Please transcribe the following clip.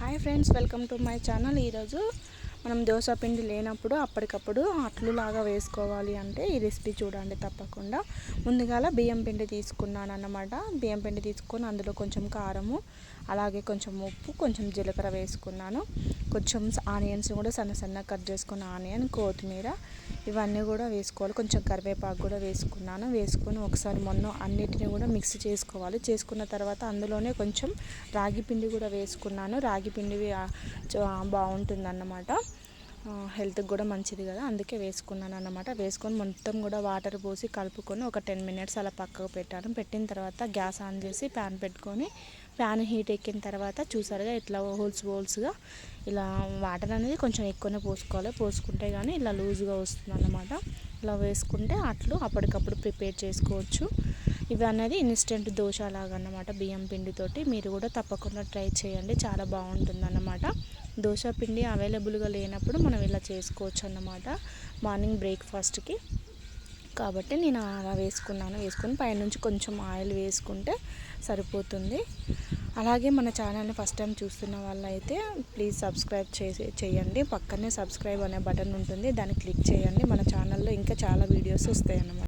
Hi friends, welcome to my channel. ఈరోజు మనం దోశ పిండి లేనప్పుడు అప్పటికప్పుడు అట్లు లాగా వేసుకోవాలి అంటే ఈ రెసిపీ చూడండి తప్పకుండా. ముందుగాల బియ్యం పిండి తీసుకున్నాను అన్నమాట. బియ్యం పిండి తీసుకొని అందులో కొంచెం కారము, అలాగే కొంచెం ఉప్పు, కొంచెం జీలకర్ర వేసుకున్నాను. కొంచెం ఆనియన్స్ కూడా సన్న సన్నగా కట్ చేసుకున్న ఆనియన్, కొత్తిమీర ఇవన్నీ కూడా వేసుకోవాలి. కొంచెం కరివేపాకు కూడా వేసుకున్నాను. వేసుకొని ఒకసారి అన్నిటిని కూడా మిక్స్ చేసుకోవాలి. చేసుకున్న తర్వాత అందులోనే కొంచెం రాగి పిండి కూడా వేసుకున్నాను. రాగి పిండి బాగుంటుంది అన్నమాట, హెల్త్కి కూడా మంచిది కదా, అందుకే వేసుకున్నాను అన్నమాట. వేసుకొని మొత్తం కూడా వాటర్ పోసి కలుపుకొని ఒక 10 మినిట్స్ అలా పక్కకు పెట్టాను. పెట్టిన తర్వాత గ్యాస్ ఆన్ చేసి ప్యాన్ పెట్టుకొని, ప్యాన్ హీట్ ఎక్కిన తర్వాత చూసారుగా ఇట్లా హోల్స్గా ఇలా వాటర్ అనేది కొంచెం ఎక్కువనే పోసుకోవాలి. పోసుకుంటే కానీ ఇలా లూజ్గా వస్తుంది అన్నమాట. ఇలా వేసుకుంటే అట్లు అప్పటికప్పుడు ప్రిపేర్ చేసుకోవచ్చు. ఇవి అనేది ఇన్స్టెంట్ దోశ లాగా అన్నమాట, బియ్యం పిండితోటి. మీరు కూడా తప్పకుండా ట్రై చేయండి, చాలా బాగుంటుంది అన్నమాట. దోశ పిండి అవైలబుల్గా లేనప్పుడు మనం ఇలా చేసుకోవచ్చు అన్నమాట మార్నింగ్ బ్రేక్ఫాస్ట్కి. కాబట్టి నేను అలా వేసుకొని పైనుంచి కొంచెం ఆయిల్ వేసుకుంటే సరిపోతుంది. అలాగే మన ఛానల్ని ఫస్ట్ టైం చూస్తున్న వాళ్ళైతే ప్లీజ్ సబ్స్క్రైబ్ చేయండి. పక్కనే సబ్స్క్రైబ్ అనే బటన్ ఉంటుంది, దాన్ని క్లిక్ చేయండి. మన ఛానల్లో ఇంకా చాలా వీడియోస్ వస్తాయి అన్నమాట.